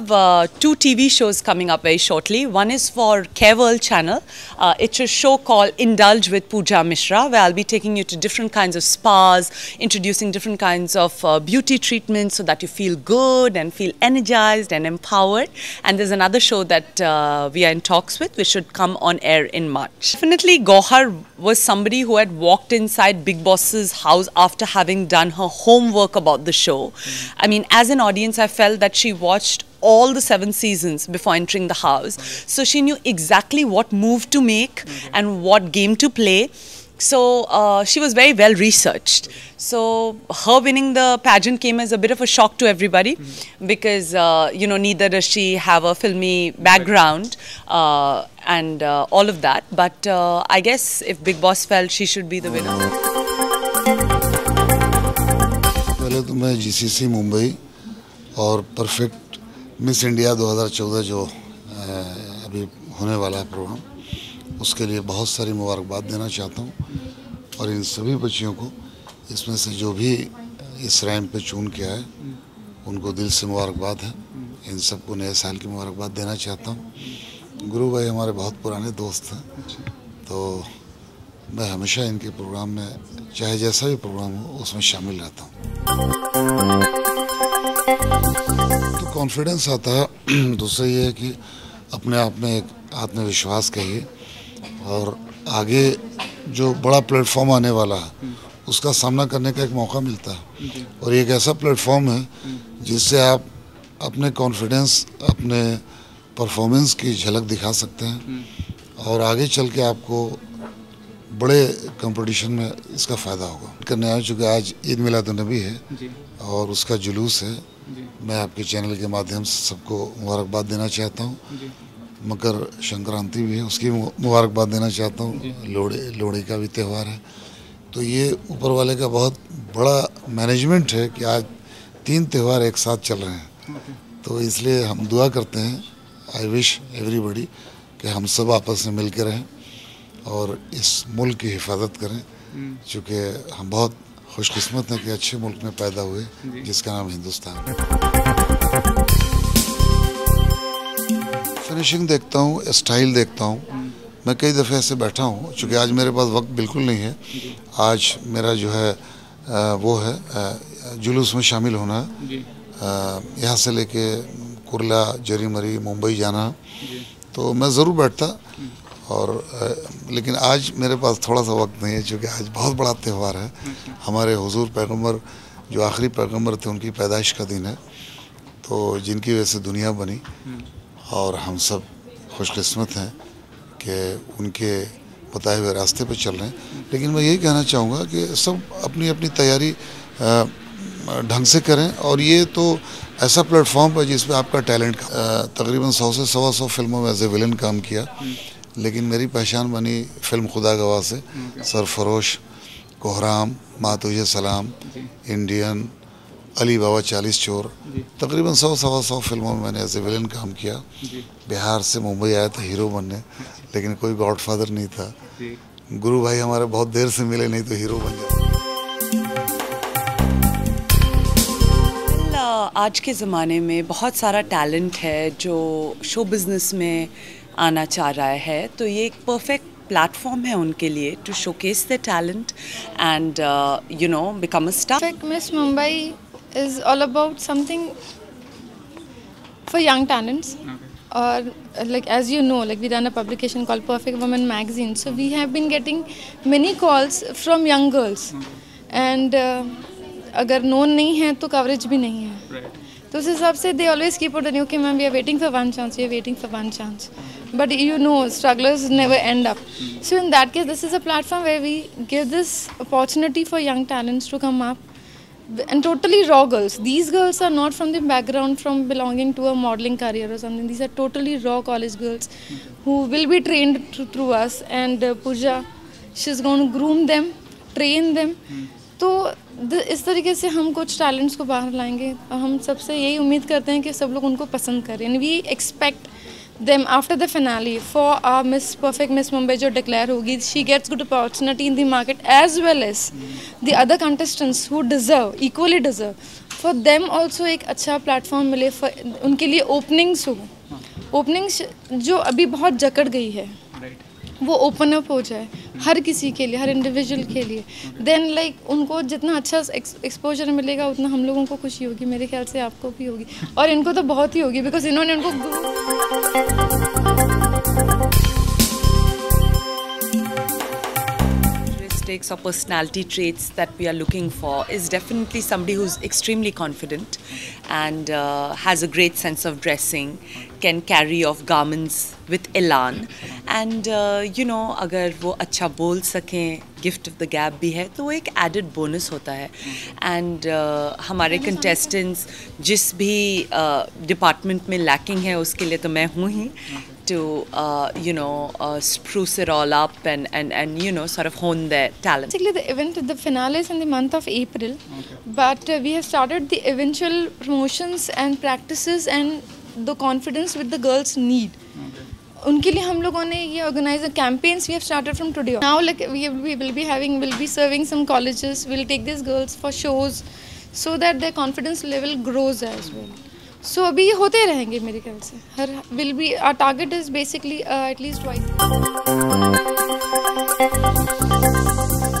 have two TV shows coming up very shortly. One is for Care World channel. It's a show called Indulge with Pooja Mishra, where I'll be taking you to different kinds of spas, introducing different kinds of beauty treatments so that you feel good and feel energized and empowered. And there's another show that we are in talks with, which should come on air in March. Definitely Gauhar was somebody who had walked inside Bigg Boss's house after having done her homework about the show. I mean, as an audience, I felt that she watched all the 7 seasons before entering the house. So she knew exactly what move to make and what game to play. So she was very well researched. So her winning the pageant came as a bit of a shock to everybody because, you know, neither does she have a filmy background and all of that. But I guess if Bigg Boss felt she should be the winner. पहले तो मैं GCC Mumbai और perfect miss India 2014 जो अभी होने वाला है programme, उसके लिए बहुत सारी मुबारकबाद देना चाहता हूँ और इन सभी बच्चियों को इसमें से जो भी इस रैंक पे चुन के आए उनको दिल से मुबारकबाद है। इन सबको नए साल की मुबारकबाद देना चाहता हूँ। गुरु भाई हमारे बहुत पुराने दोस्त हैं, तो मैं हमेशा इनके प्रोग्राम में चाहे जैसा भी प्रोग्राम हो उसमें शामिल रहता हूँ। तो कॉन्फिडेंस आता है। दूसरा ये है कि अपने आप में एक आत्मविश्वास कहिए और आगे जो बड़ा प्लेटफॉर्म आने वाला है उसका सामना करने का एक मौका मिलता है और एक ऐसा प्लेटफॉर्म है जिससे आप अपने कॉन्फिडेंस, अपने परफॉर्मेंस की झलक दिखा सकते हैं और आगे चल के आपको बड़े कंपटीशन में इसका फ़ायदा होगा। करने आया चूँकि आज ईद मिलादुन्नबी है और उसका जुलूस है, मैं आपके चैनल के माध्यम से सबको मुबारकबाद देना चाहता हूँ। मकर संक्रांति भी है, उसकी मुबारकबाद देना चाहता हूँ। लोहड़ी का भी त्यौहार है। तो ये ऊपर वाले का बहुत बड़ा मैनेजमेंट है कि आज 3 त्यौहार एक साथ चल रहे हैं। तो इसलिए हम दुआ करते हैं, आई विश एवरीबॉडी, कि हम सब आपस में मिल के रहें और इस मुल्क की हिफाजत करें, चूँकि हम बहुत खुशकिस्मत हैं कि अच्छे मुल्क में पैदा हुए जिसका नाम हिंदुस्तान है। फिनिशिंग देखता हूँ, स्टाइल देखता हूँ। मैं कई दफ़े ऐसे बैठा हूँ, चूँकि आज मेरे पास वक्त बिल्कुल नहीं है। आज मेरा जो है वो है जुलूस में शामिल होना है, यहाँ से लेके कुर्ला, जरीमरी, मुंबई जाना। तो मैं ज़रूर बैठता और लेकिन आज मेरे पास थोड़ा सा वक्त नहीं है, क्योंकि आज बहुत बड़ा त्यौहार है। हमारे हुजूर पैगंबर जो आखिरी पैगंबर थे उनकी पैदाइश का दिन है, तो जिनकी वजह से दुनिया बनी और हम सब खुशकिस्मत हैं कि उनके बताए हुए रास्ते पे चल रहे हैं। लेकिन मैं यही कहना चाहूँगा कि सब अपनी अपनी तैयारी ढंग से करें और ये तो ऐसा प्लेटफॉर्म है जिसमें आपका टैलेंट तकरीबन 100 से 125 फिल्मों में एज ए विलन काम किया, लेकिन मेरी पहचान बनी फिल्म खुदा गवाह से। सरफरोश, कोहराम, माँ तुझे सलाम, इंडियन, अली बाबा 40 चोर, तकरीबन 100-125 फिल्मों में मैंने एज ए विलन काम किया। बिहार से मुंबई आया था हीरो बनने, लेकिन कोई गॉडफादर नहीं था। गुरु भाई हमारे बहुत देर से मिले, नहीं तो हीरो बन जाते। आज के ज़माने में बहुत सारा टैलेंट है जो शो बिज़नेस में आना चाह रहा है, तो ये एक परफेक्ट प्लेटफॉर्म है उनके लिए to showcase the talent and you know become a star. Miss Mumbai is all about something for young talents. Or like as you know, like we run a publication called Perfect Woman Magazine, so we have been getting many calls from young girls and अगर known नहीं है तो coverage भी नहीं है, तो उस हिसाब से they always keep on telling, okay ma'am, we are waiting for one chance, we are waiting for one chance, but you know strugglers never end up. So in that case, this is a platform where we give this opportunity for young talents to come up and totally raw girls. These girls are not from the background from belonging to a modeling career or something. These are totally raw college girls who will be trained through us, and Pooja, she's going to groom them, train them. तो इस तरीके से हम कुछ talents को बाहर लाएंगे और हम सबसे यही उम्मीद करते हैं कि सब लोग उनको पसंद करें. And we expect them after the finale for our Miss Perfect Miss Mumbai जो declare होगी, she gets good opportunity in the market as well as the other contestants who deserve, equally deserve, for them also एक अच्छा platform मिले, उनके लिए openings हो, openings जो अभी बहुत जकड़ गई है वो ओपन अप हो जाए हर किसी के लिए, हर इंडिविजुअल के लिए. देन लाइक उनको जितना अच्छा एक्सपोजर मिलेगा उतना हम लोगों को खुशी होगी. मेरे ख्याल से आपको भी होगी और इनको तो बहुत ही होगी, बिकॉज इन्होंने उनको or personality traits that we are looking for is definitely somebody who's extremely confident and has a great sense of dressing, can carry off garments with elan, and you know, अगर वो अच्छा बोल सकें, gift of the gab भी है तो वो एक added bonus होता है. and हमारे contestants जिस भी department में lacking है उसके लिए तो मैं हूँ ही to you know, spruce it all up and you know, sort of hone their talent. Basically the event, the finale is in the month of April, but we have started the eventual promotions and practices and the confidence with the girls need. उनके लिए हम लोगों ने ये organize campaigns we have started from today. Now like we will be serving some colleges, we'll take these girls for shows so that their confidence level grows as well. So अभी ये होते रहेंगे मेरे ख्याल से. हर will be our target is basically at least twice.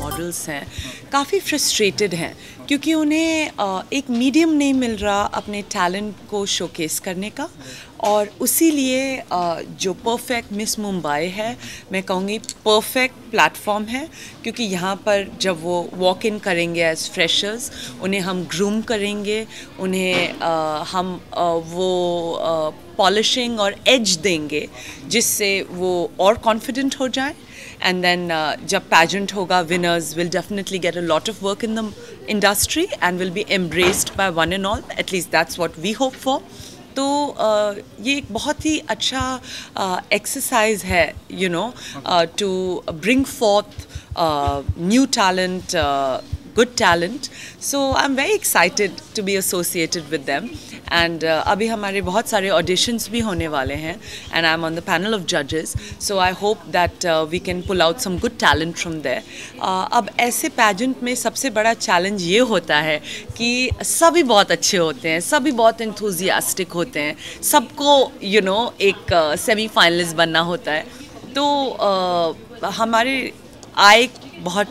Models हैं काफ़ी frustrated हैं क्योंकि उन्हें एक मीडियम नहीं मिल रहा अपने टैलेंट को शोकेस करने का, और उसी लिए जो परफेक्ट मिस मुंबई है मैं कहूँगी परफेक्ट प्लेटफॉर्म है, क्योंकि यहाँ पर जब वो वॉक इन करेंगे एज फ्रेशर्स उन्हें हम ग्रूम करेंगे, उन्हें हम वो पॉलिशिंग और एज देंगे जिससे वो और कॉन्फिडेंट हो जाए. And then जब pageant होगा, winners will definitely get a lot of work in the industry and will be embraced by one and all. At least that's what we hope for. तो ये एक बहुत ही अच्छा exercise है, you know, to bring forth new talent, good talent. So I'm very excited to be associated with them. And अभी हमारे बहुत सारे auditions भी होने वाले हैं, and I'm on the panel of judges. So I hope that we can pull out some good talent from there. अब ऐसे pageant में सबसे बड़ा challenge ये होता है कि सभी बहुत अच्छे होते हैं, सभी बहुत enthusiastic होते हैं, सबको you know एक semi finalist बनना होता है. तो हमारे eye बहुत,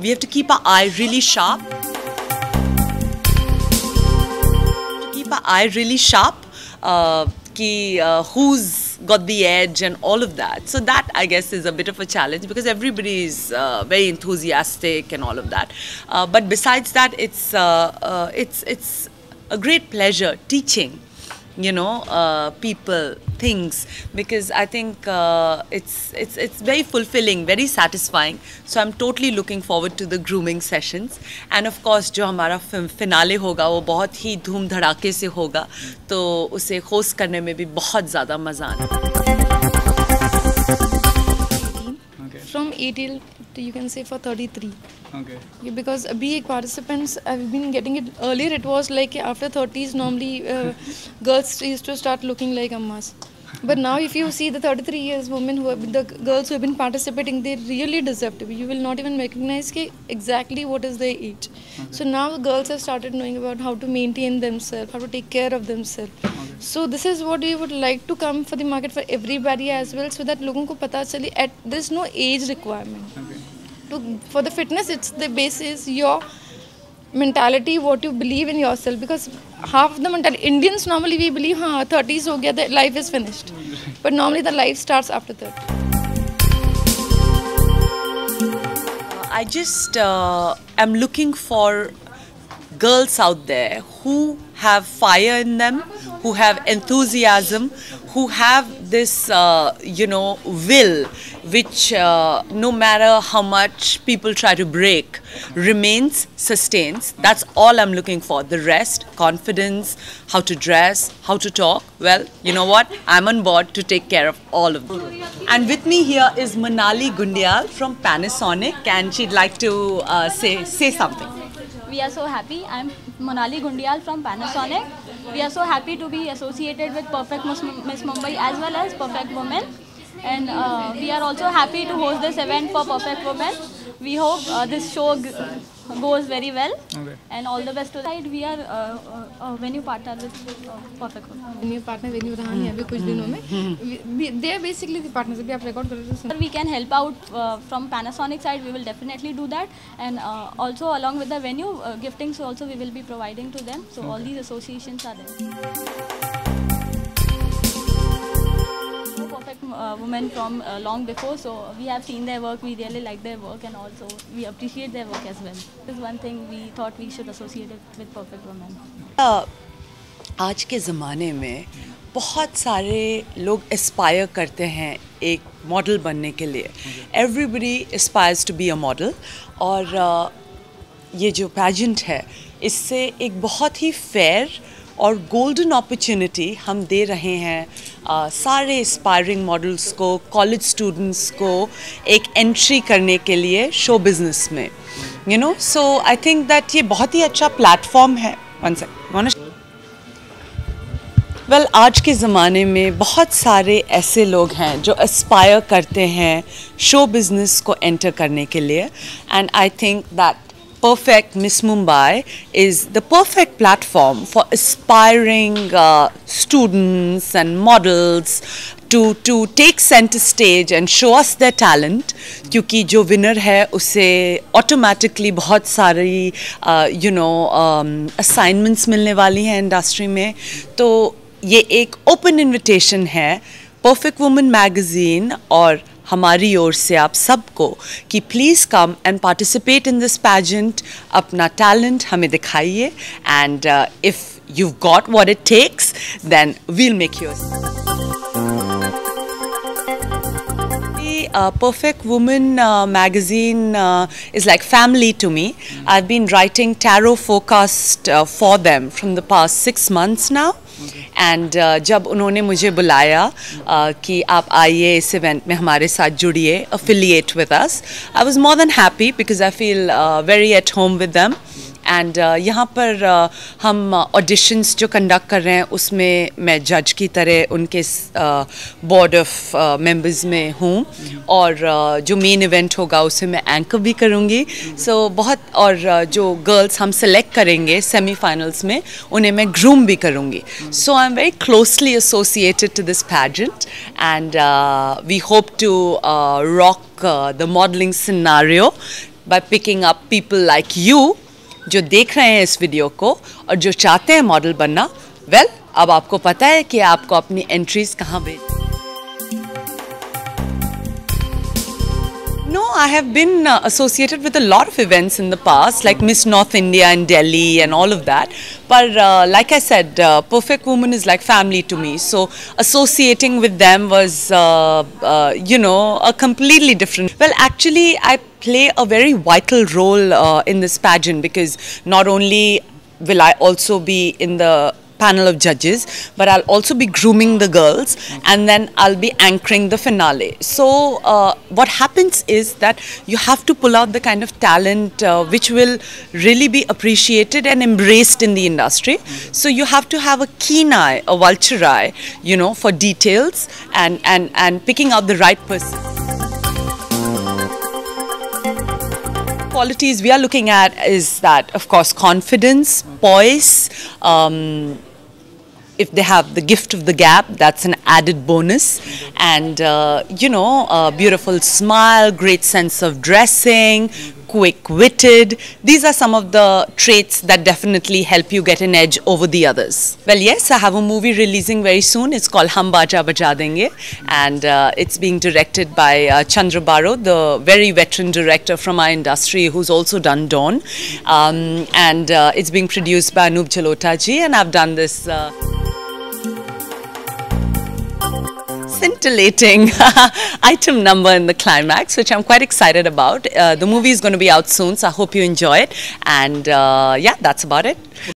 we have to keep our eye really sharp. Eye really sharp, who's got the edge and all of that. So that I guess is a bit of a challenge because everybody is very enthusiastic and all of that. But besides that, it's a great pleasure teaching, you know, people things, because I think it's very fulfilling, very satisfying. So I'm totally looking forward to the grooming sessions, and of course जो हमारा finale होगा वो बहुत ही धूम धड़ाके से होगा, तो उसे होस्ट करने में भी बहुत ज़्यादा मज़ा आना. From 18 to you can say for 33. Okay. Yeah, because abhi participants I've been getting it earlier. It was like after 30s normally girls used to start looking like ammas. But now if you see the 33 years women who have been, the girls who have been participating, they really deserve to be. You will not even recognize exactly what is their age. Okay. So now the girls have started knowing about how to maintain themselves, how to take care of themselves. Okay. So this is what we would like to come for the market for everybody as well, so that लोगों को पता चले at there's no age requirement. Okay. For the fitness, it's the base is your mentality, what you believe in yourself, because half the mentality Indians normally we believe 30s ho gaya, the life is finished, but normally the life starts after 30. I just am looking for girls out there who have fire in them, who have enthusiasm, who have this, will, which no matter how much people try to break, remains, sustains. That's all I'm looking for. The rest, confidence, how to dress, how to talk. Well, you know what? I'm on board to take care of all of them. And with me here is Manali Gundial from Panasonic, and she'd like to say something. We are so happy. I'm Manali Gundial from Panasonic. We are so happy to be associated with Perfect Miss Mumbai as well as Perfect Women. And we are also happy to host this event for Perfect Women. We hope this show goes very well. Okay. And all the best to the side. We are a venue partner with Perfect Women. Venue partner, venue रहा है अभी कुछ दिनों में. They are basically the partners. अभी आप record कर रहे हो. We can help out from Panasonic side. We will definitely do that. And also along with the venue, giftings also we will be providing to them. So all these associations are there. Perfect Women from long before, so we have seen their work, we really like their work, and also we appreciate their work as well. This is one thing we thought we should associate it with Perfect Women. आज के ज़माने में बहुत सारे लोग Aspire करते हैं एक मॉडल बनने के लिए. Everybody aspires to be a model, और ये जो पैजेंट है इससे एक बहुत ही फेयर और गोल्डन अपॉर्चुनिटी हम दे रहे हैं सारे एस्पायरिंग मॉडल्स को, कॉलेज स्टूडेंट्स को एक एंट्री करने के लिए शो बिज़नेस में, सो आई थिंक दैट ये बहुत ही अच्छा प्लेटफॉर्म है. वेल, आज के ज़माने में बहुत सारे ऐसे लोग हैं जो एस्पायर करते हैं शो बिज़नेस को एंटर करने के लिए, and I think that Perfect Miss Mumbai is the perfect platform for aspiring students and models to take center stage and show us their talent, क्योंकि जो winner है उसे automatically बहुत सारी assignments मिलने वाली हैं इंडस्ट्री में. तो ये एक open invitation है Perfect Woman magazine और हमारी ओर से आप सबको कि please come and participate in this pageant. अपना टैलेंट हमें दिखाइए, and if you've got what it takes, then we'll make yours. Perfect Woman magazine is like family to me. I've been writing tarot forecast for them from the past 6 months now. And जब उन्होंने मुझे बुलाया कि आप आइए इस event में हमारे साथ जुड़िए, affiliate with us, I was more than happy because I feel very at home with them. And यहाँ पर हम ऑडिशंस जो कंडक्ट कर रहे हैं उसमें मैं जज की तरह उनके बोर्ड ऑफ मेंबर्स में हूँ, और जो मेन इवेंट होगा उसे मैं एंकर भी करूँगी. सो बहुत, और जो गर्ल्स हम सेलेक्ट करेंगे सेमीफाइनल्स में उन्हें मैं ग्रूम भी करूँगी. So I am very closely associated to this pageant, and we hope to rock the modelling scenario by picking up people like you जो देख रहे हैं इस वीडियो को और जो चाहते हैं मॉडल बनना. वेल, अब आपको पता है कि आपको अपनी एंट्रीज कहाँ भेज. No, I have been associated with a lot of events in the past, like Miss North India in Delhi and all of that. But like I said, Perfect Woman is like family to me. So associating with them was, a completely different. Well, actually, I play a very vital role in this pageant, because not only will I also be in the panel of judges, but I'll also be grooming the girls, and then I'll be anchoring the finale. So what happens is that you have to pull out the kind of talent which will really be appreciated and embraced in the industry. So you have to have a keen eye, a vulture eye, for details and picking out the right person. Qualities we are looking at is that, of course, confidence, poise. If they have the gift of the gab, that's an added bonus. And, a beautiful smile, great sense of dressing, quick-witted. These are some of the traits that definitely help you get an edge over the others. Well, yes, I have a movie releasing very soon. It's called Hum Baja Baja Denge, and it's being directed by Chandra Baro, the very veteran director from our industry who's also done Dawn. And it's being produced by Anup Jalota ji, and I've done this. scintillating item number in the climax, which I'm quite excited about. The movie is going to be out soon, so I hope you enjoy it. And yeah, that's about it.